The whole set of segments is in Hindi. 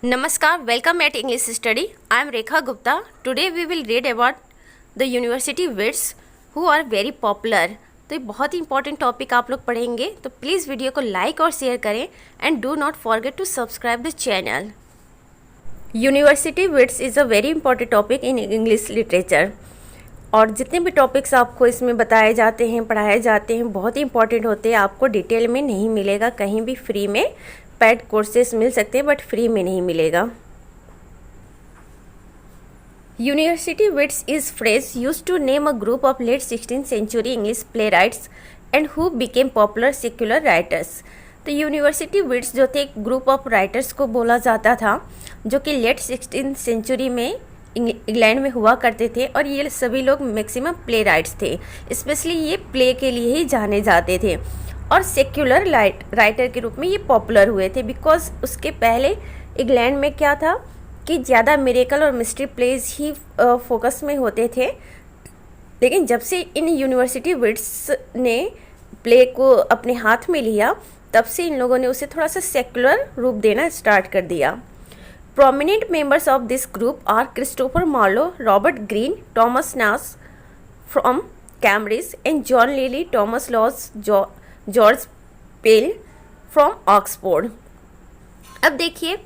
Namaskar, welcome at English Study. I am Rekha Gupta. Today we will read about the university wits who are very popular. तो ये बहुत ही इंपॉर्टेंट टॉपिक आप लोग पढ़ेंगे, तो प्लीज़ वीडियो को लाइक और शेयर करें and do not forget to subscribe the channel. University Wits is a very important topic in English literature. और जितने भी टॉपिक्स आपको इसमें बताए जाते हैं, पढ़ाए जाते हैं, बहुत ही इंपॉर्टेंट होते हैं. आपको डिटेल में नहीं मिलेगा कहीं भी. फ्री में पेड कोर्सेज मिल सकते हैं बट फ्री में नहीं मिलेगा. University Wits is phrase use to name a group of late 16th century English playwrights and who became popular secular writers. तो यूनिवर्सिटी विट्स जो थे एक ग्रुप ऑफ राइटर्स को बोला जाता था जो कि लेट 16th सेंचुरी में इंग्लैंड में हुआ करते थे. और ये सभी लोग मैक्सिमम प्ले राइट्स थे. स्पेशली ये प्ले के लिए ही जाने जाते थे और सेक्युलर राइटर के रूप में ये पॉपुलर हुए थे. बिकॉज उसके पहले इंग्लैंड में क्या था कि ज़्यादा मिरेकल और मिस्ट्री प्लेज ही फोकस में होते थे. लेकिन जब से इन यूनिवर्सिटी विट्स ने प्ले को अपने हाथ में लिया तब से इन लोगों ने उसे थोड़ा सा सेक्युलर रूप देना स्टार्ट कर दिया. Prominent members of this group are Christopher Marlowe, Robert Greene, Thomas Nashe from Cambridge and John Lyly, Thomas Lodge, George Peele from Oxford. अब देखिए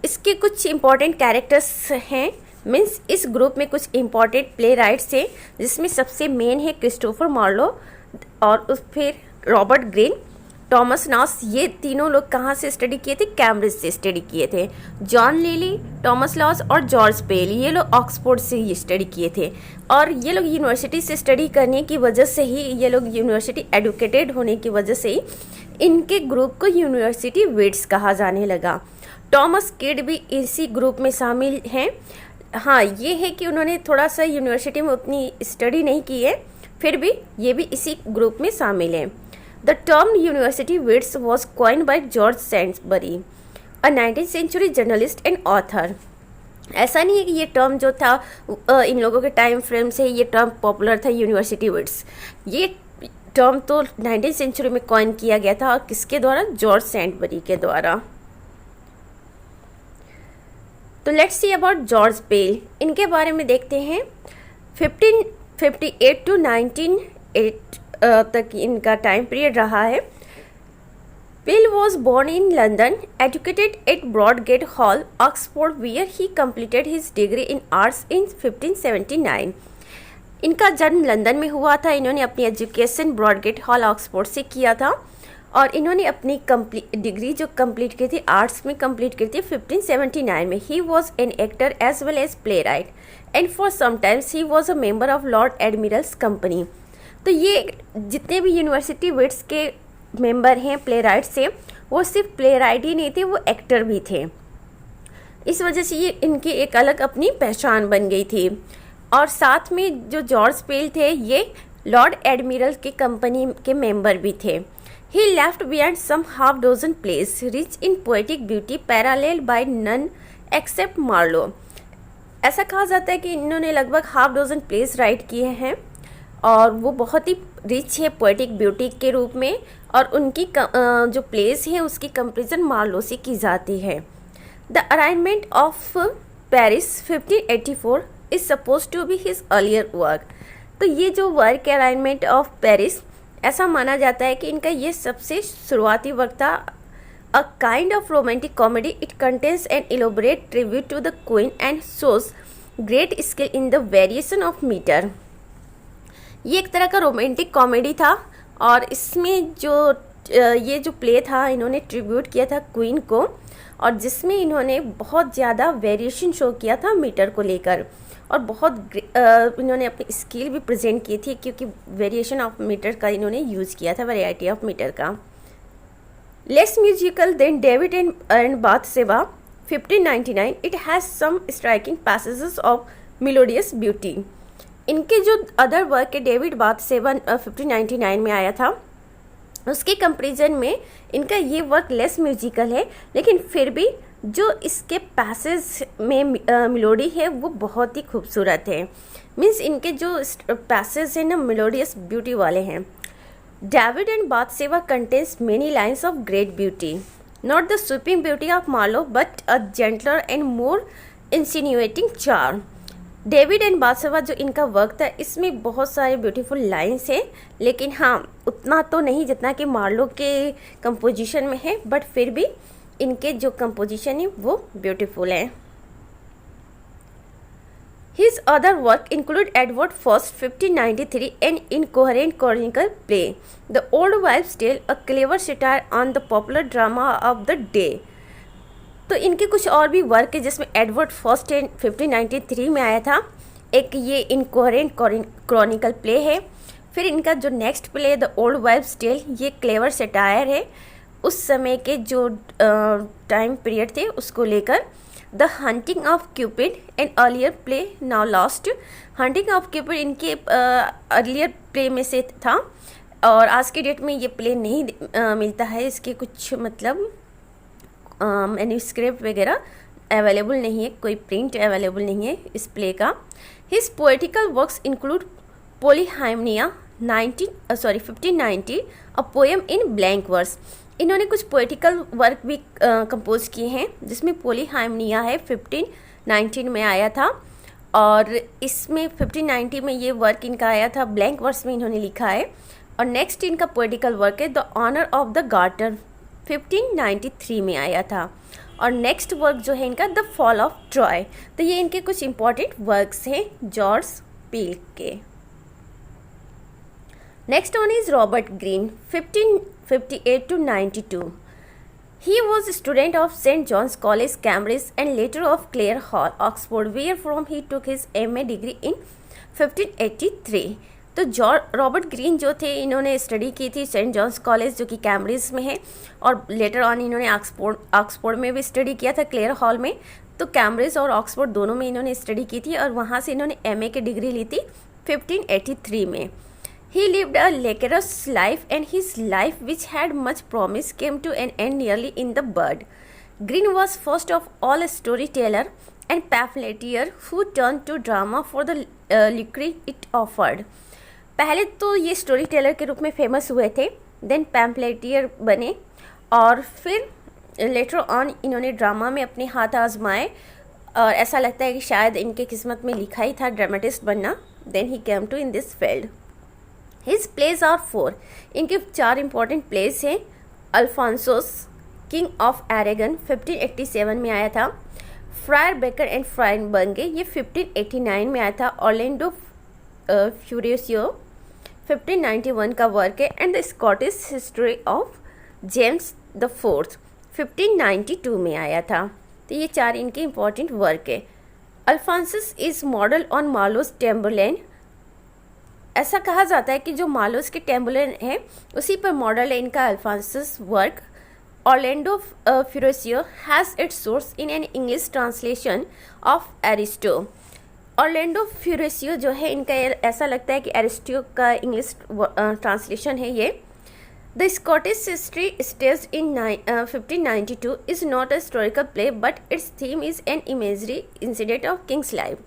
इसके कुछ इम्पॉर्टेंट कैरेक्टर्स हैं. मीन्स इस ग्रुप में कुछ इम्पॉर्टेंट प्ले राइट्स हैं जिसमें सबसे मेन है क्रिस्टोफर मार्लो और फिर रॉबर्ट ग्रीन, थॉमस नॉस. ये तीनों लोग कहाँ से स्टडी किए थे? कैम्ब्रिज से स्टडी किए थे. जॉन लिली, थॉमस लॉज और जॉर्ज पेल ये लोग ऑक्सफोर्ड से ही स्टडी किए थे. और ये लोग यूनिवर्सिटी से स्टडी करने की वजह से ही, ये लोग यूनिवर्सिटी एडुकेटेड होने की वजह से ही इनके ग्रुप को यूनिवर्सिटी विट्स कहा जाने लगा. थॉमस किड भी इसी ग्रुप में शामिल हैं. हाँ, ये है कि उन्होंने थोड़ा सा यूनिवर्सिटी में उतनी स्टडी नहीं की है, फिर भी ये भी इसी ग्रुप में शामिल हैं. The term university wits was coined by George Sainsbury, a 19th century journalist and author. ऐसा नहीं है कि ये टर्म जो था इन लोगों के टाइम फ्रेम से ये टर्म पॉपुलर था यूनिवर्सिटी विट्स. ये टर्म तो 19th सेंचुरी में कॉइन किया गया था. और किसके द्वारा? जॉर्ज सैंडबरी के द्वारा. तो लेट्स सी अबाउट जॉर्ज पेल. इनके बारे में देखते हैं. 1558 टू 1908 तक इनका टाइम पीरियड रहा है. Peele was born in London, educated at Broadgates Hall, Oxford, where he completed his degree in arts in 1579. इनका जन्म लंदन में हुआ था. इन्होंने अपनी एजुकेशन ब्रॉडगेट हॉल ऑक्सफोर्ड से किया था और इन्होंने अपनी डिग्री जो कंप्लीट की थी आर्ट्स में कंप्लीट की थी 1579 में. He was an actor as well as playwright and for sometimes he was a member of Lord Admiral's company. तो ये जितने भी यूनिवर्सिटी विट्स के मेंबर हैं प्ले राइट से, वो सिर्फ प्ले राइट ही नहीं थे, वो एक्टर भी थे. इस वजह से ये इनकी एक अलग अपनी पहचान बन गई थी. और साथ में जो जॉर्ज पेल थे ये लॉर्ड एडमिरल की कंपनी के मेंबर भी थे. He left behind some half dozen plays rich in poetic beauty parallel by none except Marlowe. ऐसा कहा जाता है कि इन्होंने लगभग हाफ डोजन प्लेस राइट किए हैं और वो बहुत ही रिच है पोएटिक ब्यूटी के रूप में. और उनकी जो प्लेस है उसकी कंपेरिजन मार्लो से की जाती है. The arrangement of Paris 1584 is suppose to be his earlier work. तो ये जो वर्क है अरेंजमेंट ऑफ पेरिस, ऐसा माना जाता है कि इनका ये सबसे शुरुआती वर्क था. A kind of romantic comedy, it contains an elaborate tribute to the queen and shows great skill in the variation of metre. ये एक तरह का रोमांटिक कॉमेडी था और इसमें ये जो प्ले था इन्होंने ट्रिब्यूट किया था क्वीन को, और जिसमें इन्होंने बहुत ज़्यादा वेरिएशन शो किया था मीटर को लेकर. और बहुत इन्होंने अपनी स्किल भी प्रेजेंट की थी क्योंकि वेरिएशन ऑफ मीटर का इन्होंने यूज़ किया था, वैरायटी ऑफ मीटर का. Less musical than David and Bathsheba 1599, it has some striking passages of melodious beauty. इनके जो अदर वर्क है डेविड बाथशेबा 1599 में आया था, उसके कंपेरिजन में इनका ये वर्क लेस म्यूजिकल है, लेकिन फिर भी जो इसके पैसेज में मेलोडी है वो बहुत ही खूबसूरत है. मीन्स इनके जो पैसेज हैं ना मेलोडियस ब्यूटी वाले हैं. David and Bathsheba contains many lines of great beauty. Not the sweeping beauty of Marlowe but a gentler and more insinuating charm. David and Bathsheba जो इनका वर्क था, इसमें बहुत सारे ब्यूटीफुल लाइन्स हैं, लेकिन हाँ उतना तो नहीं जितना कि मार्लो के कंपोजिशन में है, बट फिर भी इनके जो कंपोजिशन है वो ब्यूटीफुल है। His other work include Edward First 1593 an incoherent chronicle play, The Old Wives' Tale, a clever satire on the popular drama of the day। तो इनके कुछ और भी वर्क है जिसमें एडवर्ड फर्स्ट 1593 में आया था, एक ये इनकोहेरेंट क्रॉनिकल प्ले है। फिर इनका जो नेक्स्ट प्ले है द ओल्ड वाइफ्स टेल, ये क्लेवर सेटायर है उस समय के जो टाइम पीरियड थे उसको लेकर। The hunting of Cupid and earlier play now lost. Hunting of Cupid इनके अर्लियर प्ले में से था और आज के डेट में ये प्ले नहीं मिलता है, इसके कुछ मतलब मैन्यूस्क्रिप्ट वगैरह अवेलेबल नहीं है, कोई प्रिंट अवेलेबल नहीं है इस प्ले का। His poetical works include Polyhymnia 1590, a poem in blank verse. इन्होंने कुछ पोएटिकल वर्क भी कंपोज किए हैं जिसमें पोलीहाइमनिया है 1519 में आया था, और इसमें 1590 में ये वर्क इनका आया था, ब्लैंक वर्स में इन्होंने लिखा है। और नेक्स्ट इनका पोएटिकल वर्क है the honour of the Garter 1593 में आया था। और नेक्स्ट वर्क जो है इनका द फॉल ऑफ ट्रॉय। तो ये इनके कुछ इंपॉर्टेंट वर्क्स हैं जॉर्ज पील के। Next one is Robert Greene 1558 to 92। He was a student of St. John's College, Cambridge, and later of Clare Hall, Oxford, wherefrom he took his MA degree in 1583। तो रॉबर्ट ग्रीन जो थे इन्होंने स्टडी की थी सेंट जॉन्स कॉलेज जो कि कैम्ब्रिज में है, और लेटर ऑन इन्होंने ऑक्सफोर्ड में भी स्टडी किया था क्लेयर हॉल में। तो कैम्ब्रिज और ऑक्सफोर्ड दोनों में इन्होंने स्टडी की थी और वहाँ से इन्होंने MA की डिग्री ली थी 1583 में। He lived a lecherous life and his life, which had much promise, came to an end nearly in the bud. Green was first of all a storyteller and pamphleteer who turned to drama for the lucre it offered। पहले तो ये स्टोरी टेलर के रूप में फेमस हुए थे, देन पैम्पलेटियर बने, और फिर लेटर ऑन इन्होंने ड्रामा में अपने हाथ आजमाए, और ऐसा लगता है कि शायद इनके किस्मत में लिखा ही था ड्रामेटिस्ट बनना। Then he came to in this field. His plays are 4। इनके 4 इंपॉर्टेंट प्लेज हैं। अल्फांसोस किंग ऑफ एरेगन 1587 में आया था। फ्रायर बेकर एंड फ्रायर बंगे ये 1589 में आया था। ऑर्लैंडो फ्यूरियोसियो 1591 का वर्क है। And the Scottish history of James the fourth 1592 में आया था। तो ये 4 इनके इंपॉर्टेंट वर्क है। अल्फांसस इज मॉडल ऑन मार्लोस टेम्बरलेन। ऐसा कहा जाता है कि जो मार्लोस के टेम्बरलेन है उसी पर मॉडल है इनका Alphonsus work. Orlando Furioso has its source in an English translation of Ariosto. Orlando Furioso जो है इनका ऐसा लगता है कि एरिस्टो का इंग्लिश ट्रांसलेशन है ये। The Scottish history staged in 1592 is not a historical play but it's theme is an imagery incident of Kings life.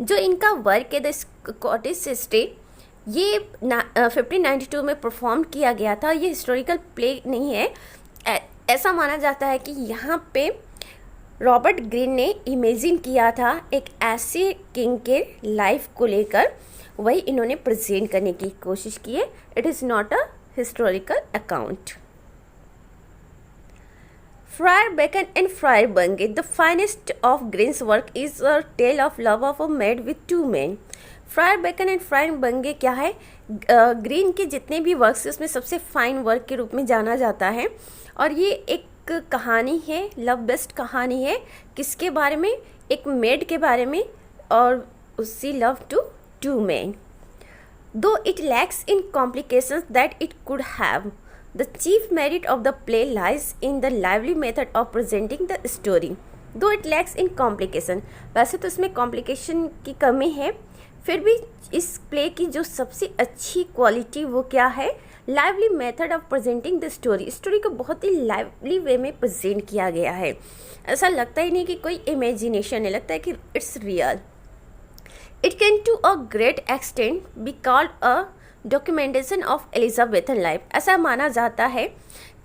जो इनका वर्क है द स्कॉटिश हिस्ट्री, ये 1592 में परफॉर्म किया गया था। ये हिस्टोरिकल प्ले नहीं है। ऐसा माना जाता है कि यहाँ पे रॉबर्ट ग्रीन ने इमेजिन किया था एक ऐसे किंग के लाइफ को लेकर, वही इन्होंने प्रेजेंट करने की कोशिश की है। It is not a historical account. Friar Bacon and Friar Bungay the finest of Greene's work is a tale of love of a maid with 2 men। Friar Bacon and Friar Bungay क्या है, ग्रीन के जितने भी वर्क्स हैं उसमें सबसे फाइन वर्क के रूप में जाना जाता है, और ये एक कहानी है, लव बेस्ड कहानी है। किसके बारे में? एक मेड के बारे में, और उसकी love to 2 men। Though it lacks in complications that it could have, the chief merit of the play lies in the lively method of presenting the story. Though it lacks in complication, वैसे तो इसमें complication की कमी है, फिर भी इस प्ले की जो सबसे अच्छी क्वालिटी वो क्या है, lively method of presenting the story. Story को बहुत ही लाइवली वे में प्रेजेंट किया गया है। ऐसा लगता ही नहीं कि कोई इमेजिनेशन है, लगता है कि it's real. It can to a great extent be called a documentation of Elizabethan life। ऐसा माना जाता है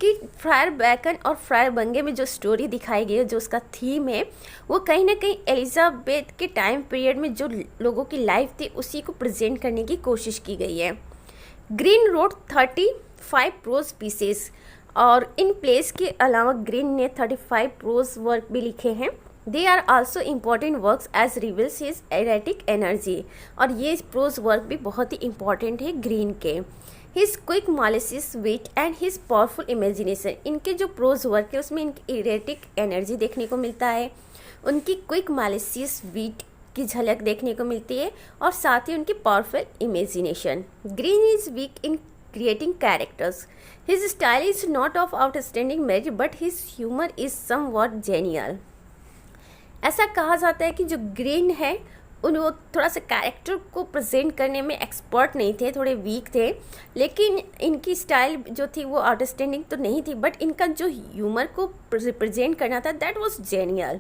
कि फ्रायर बैकन और फ्रायर बंगे में जो स्टोरी दिखाई गई है, जो उसका थीम है, वो कहीं ना कहीं एलिजाबेथ के टाइम पीरियड में जो लोगों की लाइफ थी उसी को प्रेजेंट करने की कोशिश की गई है। ग्रीन रोड 35 प्रोज पीसेस, और इन प्लेस के अलावा ग्रीन ने 35 प्रोज वर्क भी लिखे हैं। They are also important works as reveals his erratic energy, और ये प्रोज वर्क भी बहुत ही इंपॉर्टेंट है ग्रीन के। His quick malicious wit and his powerful imagination, इनके जो प्रोज वर्क है उसमें इनकी एरेटिक एनर्जी देखने को मिलता है, उनकी क्विक मालिसियस विट की झलक देखने को मिलती है, और साथ ही उनकी powerful imagination. Green is weak in creating characters. His style is not of outstanding merit, but his humor is somewhat genial. ऐसा कहा जाता है कि जो ग्रीन है वो थोड़ा सा कैरेक्टर को प्रेजेंट करने में एक्सपर्ट नहीं थे, थोड़े वीक थे, लेकिन इनकी स्टाइल जो थी वो आउटस्टैंडिंग तो नहीं थी, बट इनका जो ह्यूमर को रिप्रेजेंट करना था that was genial,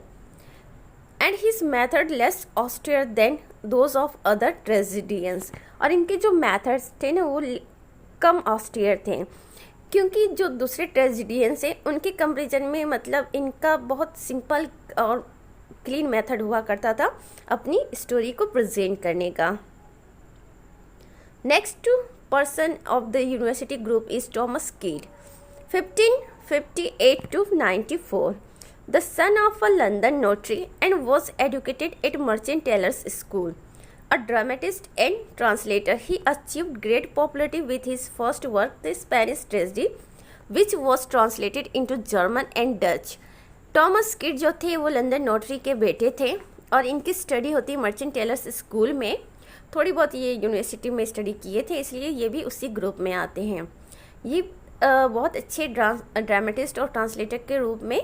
and his method less austere than those of other tragedians, और इनके जो मेथड्स थे ना वो कम ऑस्टियर थे, क्योंकि जो दूसरे ट्रेजिडियंस हैं उनके कंपेरिजन में मतलब इनका बहुत सिंपल और क्लीन मेथड हुआ करता था अपनी स्टोरी को प्रेजेंट करने का। Next person of the university group is Thomas kid, 1558 to 94, the son of a London notary, and was educated at Merchant Taylors' School. A dramatist and translator, he achieved great popularity with his first work, The Spanish Tragedy, which was translated into German and Dutch. Thomas kid जो थे वो लंदन नोटरी के बेटे थे, और इनकी स्टडी होती मर्चेंट टेलर्स स्कूल में, थोड़ी बहुत ये यूनिवर्सिटी में स्टडी किए थे, इसलिए ये भी उसी ग्रुप में आते हैं। ये बहुत अच्छे ड्रामेटिस्ट और ट्रांसलेटर के रूप में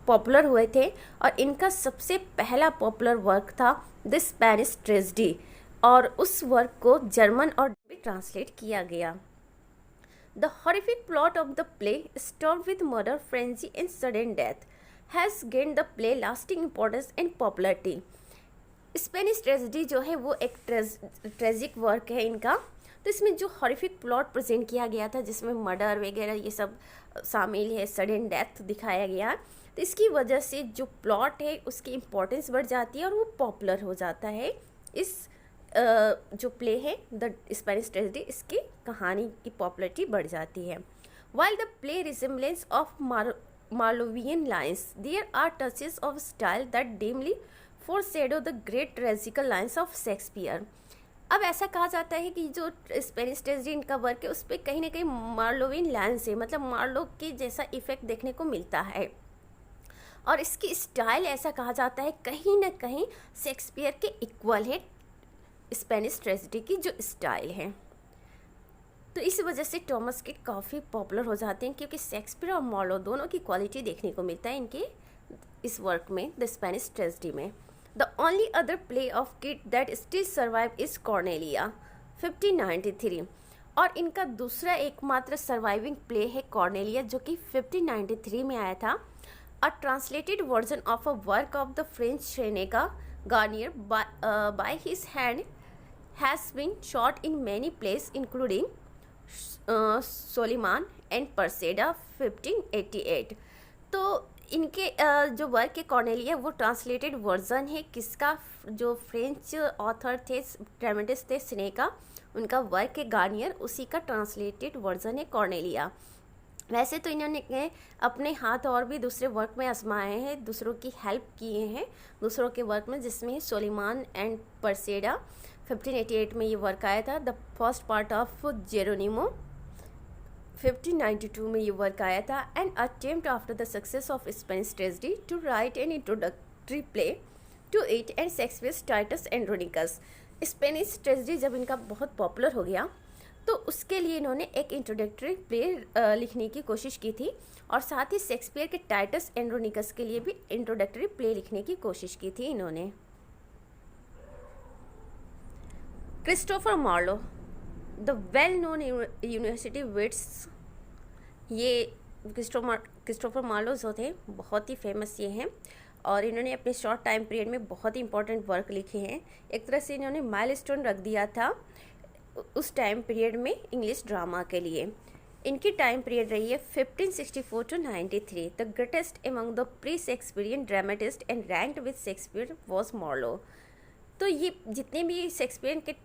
पॉपुलर हुए थे, और इनका सबसे पहला पॉपुलर वर्क था द स्पेनिश ट्रेजेडी, और उस वर्क को जर्मन और भी ट्रांसलेट किया गया। The horrific plot of the play start with murder, frenzy and sudden death has gained the play lasting importance and popularity. Spanish tragedy जो है वो एक ट्रेजिक वर्क है इनका, तो इसमें जो हॉरिफिक प्लॉट प्रेजेंट किया गया था जिसमें मर्डर वगैरह ये सब शामिल है, सडन डेथ दिखाया गया, तो इसकी वजह से जो प्लॉट है उसकी इम्पोर्टेंस बढ़ जाती है और वो पॉपुलर हो जाता है। इस जो प्ले है द स्पेनिश ट्रेजेडी, इसकी कहानी की पॉपुलरिटी बढ़ जाती है। While the play resemblance of Marlovian lines, there are touches of style that dimly foreshadow the great tragical lines of Shakespeare. अब ऐसा कहा जाता है कि जो स्पेनिश ट्रेजेडी इनका वर्क है उस पर कहीं ना कहीं मार्लोवियन लाइन्स है, मतलब मार्लो के जैसा इफेक्ट देखने को मिलता है, और इसकी स्टाइल ऐसा कहा जाता है कहीं ना कहीं शेक्सपियर के इक्वल है स्पेनिश ट्रेजेडी की जो स्टाइल है। तो इस वजह से टॉमस किड काफ़ी पॉपुलर हो जाते हैं, क्योंकि शेक्सपियर और मार्लो दोनों की क्वालिटी देखने को मिलता है इनके इस वर्क में, द स्पेनिश ट्रेजेडी में। The only other play of kid that still survive is Cornelia, 1593, और इनका दूसरा एकमात्र सर्वाइविंग प्ले है कॉर्नेलिया, जो कि 1593 में आया था। A translated version of a work of the French Seneca Garnier by his hand has been shot in many places including Soliman and Perseda 1588। तो इनके जो वर्क है कॉर्नेलिया वो ट्रांसलेटेड वर्जन है किसका, जो फ्रेंच ऑथर थे ड्रामेटिस्ट थे सेनेका, उनका वर्क है गार्नियर, उसी का ट्रांसलेटेड वर्जन है कॉर्नेलिया। वैसे तो इन्होंने अपने हाथ और भी दूसरे वर्क में आजमाए हैं, दूसरों की हेल्प किए हैं दूसरों के वर्क में, जिसमें सोलिमान एंड परसेडा 1588 में ये वर्क आया था। The first part of Jeronimo 1592 में ये वर्क आया था। And attempt after the success of Spanish tragedy to write an introductory play to it and Shakespeare's Titus Andronicus. Spanish tragedy जब इनका बहुत पॉपुलर हो गया तो उसके लिए इन्होंने एक इंट्रोडक्टरी प्ले लिखने की कोशिश की थी, और साथ ही शेक्सपियर के टाइटस एंड्रोनिकस के लिए भी इंट्रोडक्टरी प्ले लिखने की कोशिश की थी इन्होंने। Christopher Marlowe, the well known University Wits, ये क्रिस्टोफर मार्लो जो थे बहुत ही फेमस ये हैं, और इन्होंने अपने शॉर्ट टाइम पीरियड में बहुत ही इंपॉर्टेंट वर्क लिखे हैं। एक तरह से इन्होंने माइलस्टोन रख दिया था उस टाइम पीरियड में इंग्लिश ड्रामा के लिए। इनकी टाइम पीरियड रही है 1564 to 93। The greatest among the pre Shakespearean dramatist and ranked with Shakespeare was Marlowe. तो ये जितने भी शेक्सपियर के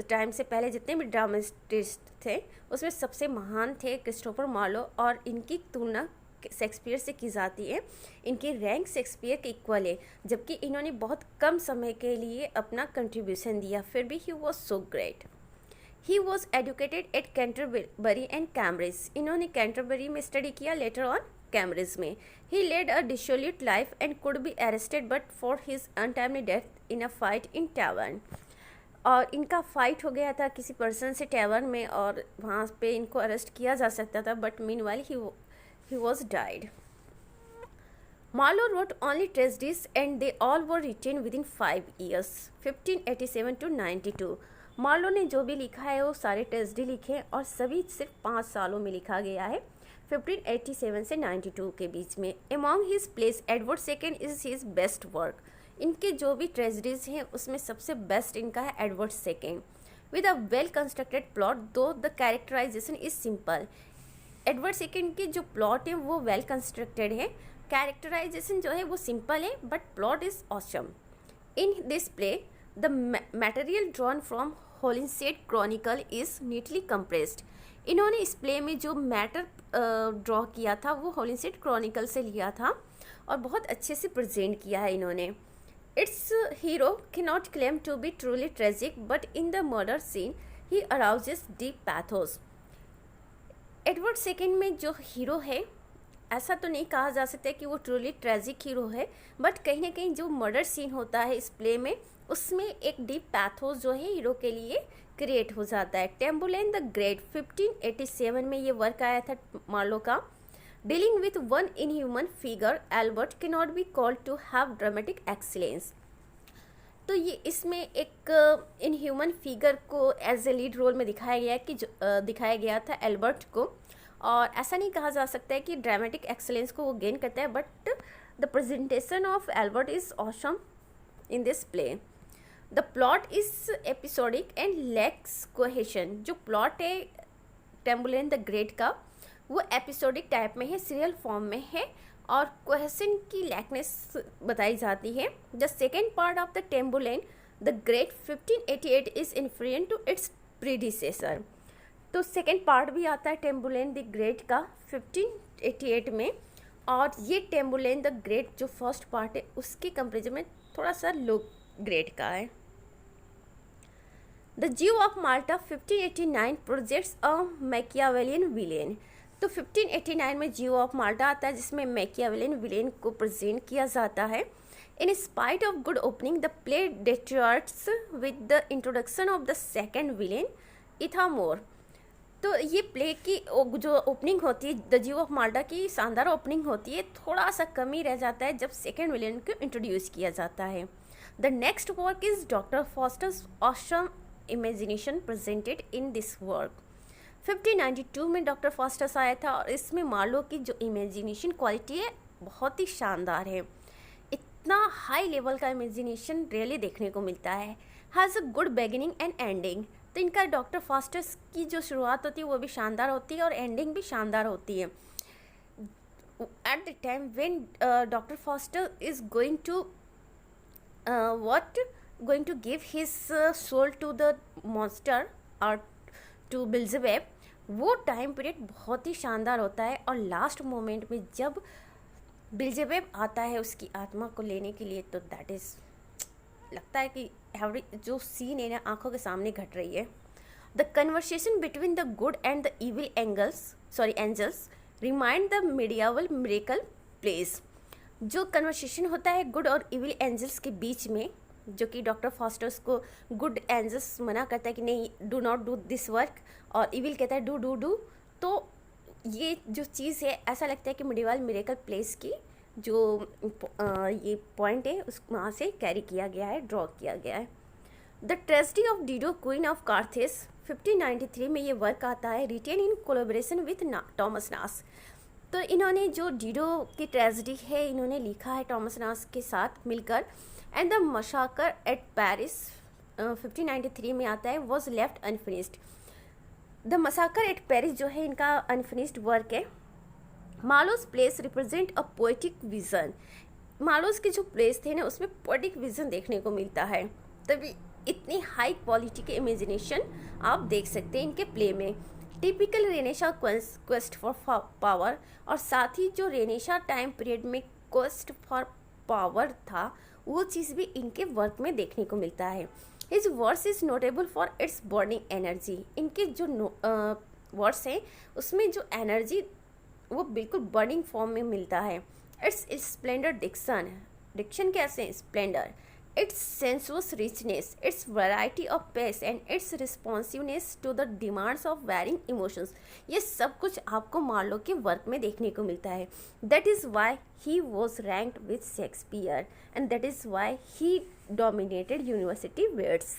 टाइम से पहले जितने भी ड्रामेटिस्ट थे उसमें सबसे महान थे क्रिस्टोफर मार्लो, और इनकी तुलना शेक्सपियर से की जाती है। इनकी रैंक शेक्सपियर के इक्वल है, जबकि इन्होंने बहुत कम समय के लिए अपना कंट्रीब्यूशन दिया, फिर भी he was so great. He was educated at Canterbury and Cambridge. इन्होंने कैंटरबरी में स्टडी किया, लेटर ऑन कैम्ब्रिज में। He led a dissolute life and could be arrested but for his untimely death in a fight in tavern. और इनका फाइट हो गया था किसी पर्सन से टैवर्न में, और वहाँ पे इनको अरेस्ट किया जा सकता था, but meanwhile he was died. Marlowe wrote only tragedies and they all were written within 5 years, 1587 to 92. Marlowe ने जो भी लिखा है वो सारे ट्रेजेडी लिखे और सभी सिर्फ 5 सालों में लिखा गया है, 1587 से 92 के बीच में। Among his plays, Edward II is his best work. इनके जो भी ट्रेजेडीज हैं उसमें सबसे बेस्ट इनका है Edward second, with a well constructed plot though the characterisation is simple. Edward second की जो प्लॉट है वो वेल कंस्ट्रक्टेड है, कैरेक्टराइजेशन जो है वो सिंपल है, but plot is awesome. In this play the material drawn from Holinshed chronicle is neatly compressed. इन्होंने इस प्ले में जो मैटर ड्रॉ किया था वो होलिंसेड क्रॉनिकल से लिया था और बहुत अच्छे से प्रेजेंट किया है इन्होंने। Its hero cannot claim to be truly tragic, but in the murder scene he arouses deep pathos. Edward second में जो हीरो है ऐसा तो नहीं कहा जा सकता कि वो ट्रूली ट्रेजिक हीरो है, बट कहीं ना कहीं जो मर्डर सीन होता है इस प्ले में उसमें एक डीप पैथोस जो है हीरो के लिए क्रिएट हो जाता है। टेम्बुलेन द ग्रेट 1587 में ये वर्क आया था मार्लो का। Dealing with one inhuman figure, Albert can not be called to have dramatic excellence. तो ये इसमें एक इनह्यूमन फिगर को एज ए लीड रोल में दिखाया गया कि दिखाया गया था एल्बर्ट को, और ऐसा नहीं कहा जा सकता है कि ड्रामेटिक एक्सेलेंस को वो गेन करता है, but the presentation of Albert is awesome in this play. The plot is episodic and lakhs cohesion. जो प्लॉट है टेम्बुलेन द ग्रेट का वो एपिसोडिक टाइप में है, सीरियल फॉर्म में है, और कोहेशन की लैकनेस बताई जाती है। The second part of the Tamburlaine the Great 1588 is inferior to its predecessor. तो सेकेंड पार्ट भी आता है टेम्बुलेन द ग्रेट का 1588 में, और ये टेम्बुलेन द ग्रेट जो फर्स्ट पार्ट है उसके कंपेरिजन में थोड़ा सा लो ग्रेड का है। द ज्यू of Malta 1589 projects a Machiavellian villain. तो 1589 में ज्यू ऑफ माल्टा आता है जिसमें मैकियावेलियन विलेन को प्रेजेंट किया जाता है। In spite of good opening the play detracts with the introduction of the second villain Ithamore. तो ये प्ले की जो ओपनिंग होती है द ज्यू ऑफ माल्टा की शानदार ओपनिंग होती है, थोड़ा सा कमी रह जाता है जब सेकेंड विलेन को इंट्रोड्यूस किया जाता है। The next work is doctor fosters awesome imagination presented in this work. 1592 में डॉक्टर फॉस्टर्स आया था और इसमें मार्लो की जो इमेजिनेशन क्वालिटी है बहुत ही शानदार है। इतना हाई लेवल का इमेजिनेशन रियली देखने को मिलता है। Has a good beginning and ending. तो इनका डॉक्टर फॉस्टर्स की जो शुरुआत होती है वो भी शानदार होती है और एंडिंग भी शानदार होती है। At the time when doctor Faustus is going to give his soul to the monster और टू बिल्ज़ेबब, वो टाइम पीरियड बहुत ही शानदार होता है। और लास्ट मोमेंट में जब बिल्ज़ेबब आता है उसकी आत्मा को लेने के लिए, तो दैट इज़ लगता है कि एवरी जो सीन है ना आंखों के सामने घट रही है। The conversation between the good and the evil angels remind the medieval miracle plays. जो कन्वर्सेशन होता है गुड और इविल एंजल्स के बीच में, जो कि डॉक्टर फॉस्टर्स को गुड एंजल्स मना करता है कि नहीं do not do this work, और इविल कहता है डू। तो ये जो चीज़ है ऐसा लगता है कि मिडियावल मिरेकल प्लेस की जो ये पॉइंट है उस वहाँ से कैरी किया गया है, ड्रॉ किया गया है। The tragedy of Dido queen of Carthage 1593 में ये वर्क आता है, written in collaboration with Thomas Nashe. तो इन्होंने जो डिडो की ट्रेजेडी है इन्होंने लिखा है टॉमस नास के साथ मिलकर। एंड द मशाकर एट पेरिस 1593 में आता है, was left unfinished. The massacre eight Paris जो है इनका अनफिनिश्ड वर्क है। Marlowe's place represent a poetic vision. Marlowe's के जो प्लेस थे ना उसमें पोएटिक विजन देखने को मिलता है, तभी इतनी हाई क्वालिटी के इमेजिनेशन आप देख सकते हैं इनके प्ले में। Typical Renaissance quest for power, और साथ ही जो रेनेशा टाइम पीरियड में क्वेस्ट फॉर पावर था वो चीज़ भी इनके वर्क में देखने को मिलता है। His verse is notable for its burning energy. इनके जो वर्ड्स हैं उसमें जो एनर्जी वो बिल्कुल बर्निंग फॉर्म में मिलता है। इट्स स्प्लेंडर डिक्शन कैसे है? Splendour, its sensuous richness, its variety of pace and its responsiveness to the demands of varying emotions, ये सब कुछ आपको मार्लो के वर्क में देखने को मिलता है। That is why he was ranked with Shakespeare and that is why he dominated university wits.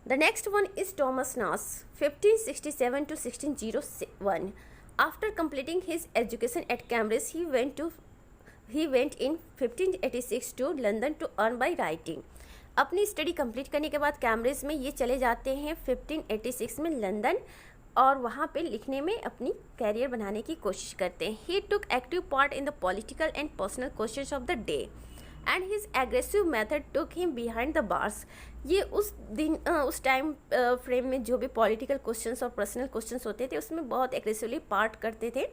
The next one is Thomas Nash, 1567 to 1601. After completing his education at Cambridge, he went in 1586 to London to earn by writing. अपनी स्टडी कंप्लीट करने के बाद कैम्ब्रिज में ये चले जाते हैं 1586 में लंदन, और वहाँ पे लिखने में अपनी कैरियर बनाने की कोशिश करते हैं। He took active part in the political and personal questions of the day. And his aggressive method took him behind the bars. ये उस टाइम फ्रेम में जो भी पॉलिटिकल क्वेश्चंस और पर्सनल क्वेश्चंस होते थे उसमें बहुत एग्रेसिवली पार्ट करते थे।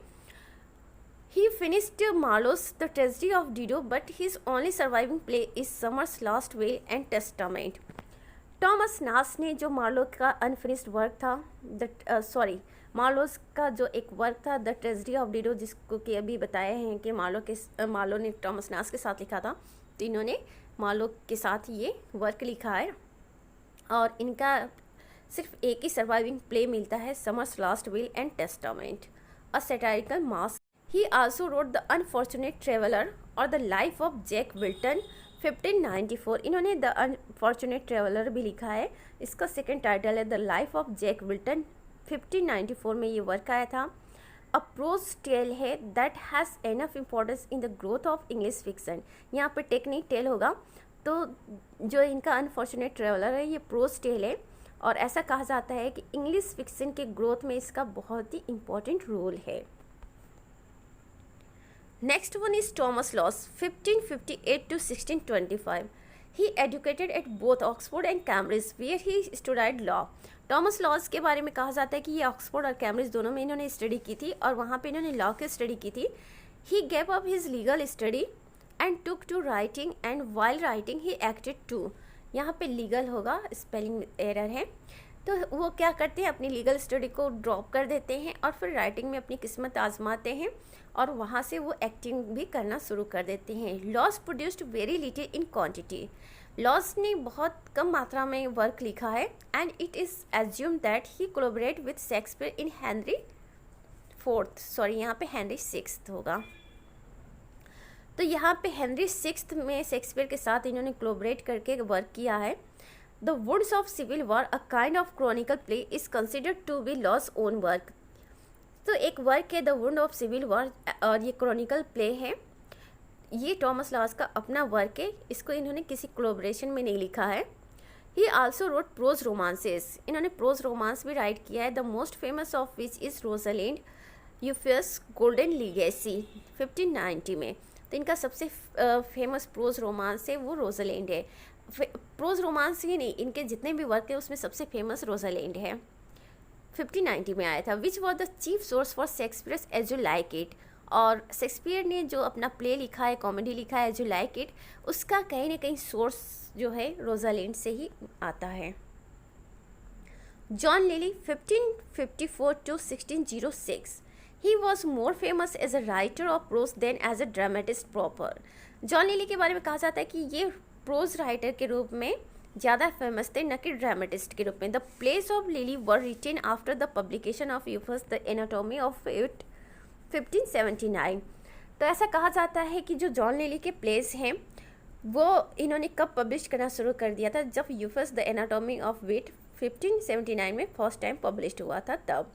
He finished Marlowe's the tragedy of Dido, but his only surviving play is Summer's last will and testament. Thomas Nashe ने जो मार्लो का अनफिनिश्ड वर्क था, मार्लोस का जो एक वर्क था द ट्रेजेडी ऑफ डिडो, जिसको कि अभी बताया है कि मार्लो ने टॉमस नाश के साथ लिखा था, तो इन्होंने मार्लो के साथ ये वर्क लिखा है। और इनका सिर्फ एक ही सर्वाइविंग प्ले मिलता है, Summer's last will and testament, a satirical masque. He also wrote the unfortunate traveller और the life of Jack Wilton 1594। इन्होंने द अनफॉर्चुनेट ट्रेवलर भी लिखा है, इसका सेकेंड टाइटल है the life of Jack Wilton. 1594 में ये वर्क आया था। अ प्रोज टेल है that has enough importance in the growth of English fiction. यहाँ पे टेक्निक टेल होगा, तो जो इनका अनफॉर्चुनेट ट्रेवलर है ये प्रोज टेल है, और ऐसा कहा जाता है कि इंग्लिश फिक्सन के ग्रोथ में इसका बहुत ही इम्पोर्टेंट रोल है। Next one is Thomas Lawes, 1558 to 1625. He educated at both Oxford and Cambridge, where he studied law. Thomas Lodge के बारे में कहा जाता है कि ये ऑक्सफोर्ड और कैम्ब्रिज दोनों में इन्होंने स्टडी की थी, और वहाँ पे इन्होंने लॉ की स्टडी की थी। He gave up his legal study and took to writing, and while writing he acted too. यहाँ पे लीगल होगा, स्पेलिंग एरर है, तो वो क्या करते हैं अपनी लीगल स्टडी को ड्रॉप कर देते हैं और फिर राइटिंग में अपनी किस्मत आजमाते हैं, और वहाँ से वो एक्टिंग भी करना शुरू कर देते हैं। Lodge produced very little in quantity. Lodge ने बहुत कम मात्रा में वर्क लिखा है, and it is assume that he collaborate with Shakespeare in Henry यहाँ पे हेनरी सिक्स्थ होगा। तो यहाँ पे हेनरी सिक्स्थ में शेक्सपियर के साथ इन्होंने कोलैबोरेट करके वर्क किया है। The woods of civil war, a kind of chronicle play, is considered to be Lodge own work. तो एक वर्क है the wood of civil war, और ये क्रॉनिकल प्ले है। ये टॉमस लॉज का अपना वर्क है, इसको इन्होंने किसी कोलैबोरेशन में नहीं लिखा है। He also wrote prose romances. इन्होंने प्रोज रोमांस भी राइट किया है, the most famous of which is Rosalynde Euphues golden legacy 1590 में। तो इनका सबसे फेमस प्रोज रोमांस है वो रोजालिंड है। प्रोज रोमांस ही नहीं, इनके जितने भी वर्क है उसमें सबसे फेमस रोजालिंड है, 1590 में आया था। Which was the chief source for Shakespeare's as you like it. और शेक्सपियर ने जो अपना प्ले लिखा है, कॉमेडी लिखा है एज यू लाइक इट, उसका कहीं ना कहीं सोर्स जो है रोजालिंड से ही आता है। John lily 1554 to 1606. He was more famous as a writer of prose than as a dramatist proper. John lily के बारे में कहा जाता है कि ये प्रोज राइटर के रूप में ज़्यादा फेमस थे, न कि ड्रामेटिस्ट के रूप में। The plays of Lyly were written after the publication of Euphues the anatomy of wit 1579। तो ऐसा कहा जाता है कि जो जॉन लिली के प्लेस हैं वो इन्होंने कब पब्लिश करना शुरू कर दिया था, जब Euphues the anatomy of wit 1579 में फर्स्ट टाइम पब्लिश हुआ था तब।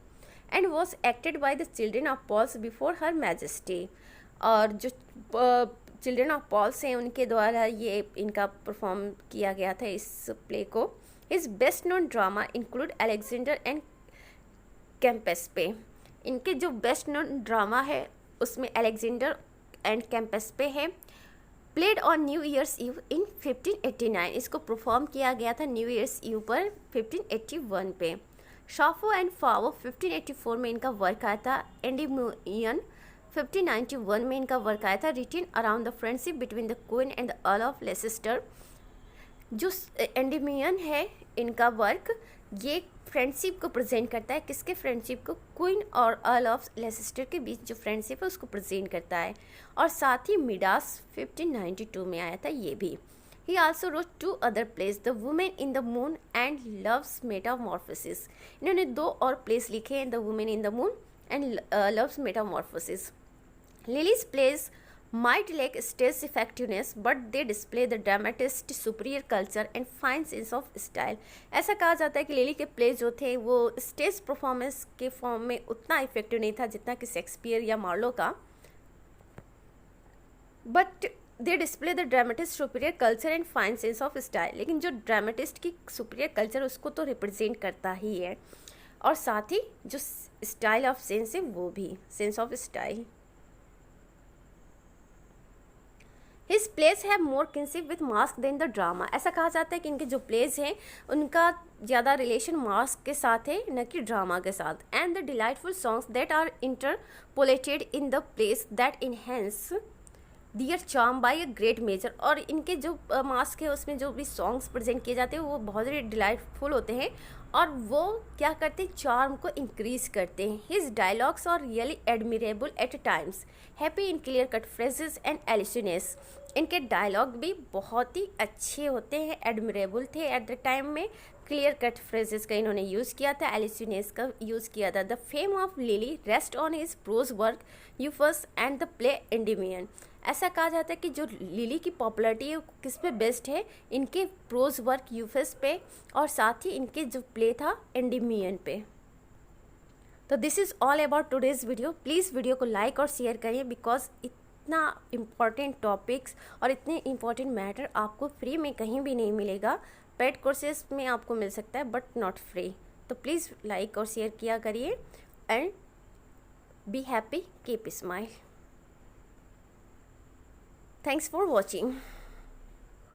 And was acted by the children of Paul's before her majesty. और जो चिल्ड्रेन ऑफ पॉल्स हैं उनके द्वारा ये इनका परफॉर्म किया गया था इस प्ले को his best known drama include Alexander and Campaspe. इनके जो बेस्ट नोन ड्रामा है उसमें अलेक्जेंडर एंड कैम्पेस्पे है। Played on New Year's Eve in 1589, इसको परफॉर्म किया गया था न्यू ईयर्स ईव पर 1581 पे। शाफो एंड फावो 1584 में इनका वर्क आया था। एंडीम्यूयन 1591 में इनका वर्क आया था, written around the friendship between the queen and the earl of Leicester. जो एंडीम्यूयन है इनका वर्क, ये फ्रेंडशिप को प्रेजेंट करता है। किसके फ्रेंडशिप को? क्वीन और अर्ल ऑफ लेसेस्टर के बीच जो फ्रेंडशिप है उसको प्रेजेंट करता है। और साथ ही मिडास 1592 में आया था ये भी। He also wrote 2 other plays, the women in the moon and love's metamorphosis. इन्होंने 2 और प्लेस लिखे हैं, the women in the moon and love's metamorphosis. Lyly's plays might lack stage effectiveness but they display the dramatist superior culture and fine sense of style। ऐसा कहा जाता है कि लिली के प्ले जो थे वो स्टेज परफॉर्मेंस के फॉर्म में उतना इफेक्टिव नहीं था जितना कि शेक्सपियर या मार्लो का, but they display the dramatist superior culture and fine sense of style. लेकिन जो ड्रामेटिस्ट की सुपीरियर कल्चर उसको तो रिप्रेजेंट करता ही है, और साथ ही जो स्टाइल ऑफ सेंस है वो भी, sense of style. His plays have more kinship with masque than the drama. ऐसा कहा जाता है कि इनके जो प्लेस हैं उनका ज़्यादा रिलेशन मास्क के साथ है न कि ड्रामा के साथ। And the delightful songs that are interpolated in the plays that enhance their charm by a great measure. और इनके जो मास्क है उसमें जो भी सॉन्ग्स प्रेजेंट किए जाते हैं वो बहुत ही डिलाइटफुल होते हैं और वो क्या करते हैं? चार्म को इंक्रीज करते हैं। His dialogues are really admirable at times, happy in clear cut phrases and elisions. इनके डायलॉग भी बहुत ही अच्छे होते हैं, एडमिरेबल थे एट द टाइम में। क्लियर कट फ्रेजेस का इन्होंने यूज़ किया था, एलिशनेस का यूज़ किया था। The fame of Lyly rest on his prose work Euphues and the play Endymion. ऐसा कहा जाता है कि जो लिली की पॉपुलैरिटी है किस पे बेस्ट है? इनके प्रोज वर्क यूफस पे और साथ ही इनके जो प्ले था एंडीमियन पे। तो this is all about today's video. Please video को लाइक और शेयर करिए बिकॉज इतना इम्पॉर्टेंट टॉपिक्स और इतने इम्पॉर्टेंट मैटर आपको फ्री में कहीं भी नहीं मिलेगा। पेड कोर्सेज में आपको मिल सकता है बट नॉट फ्री। तो प्लीज़ लाइक और शेयर किया करिए and be happy, keep smile. Thanks for watching.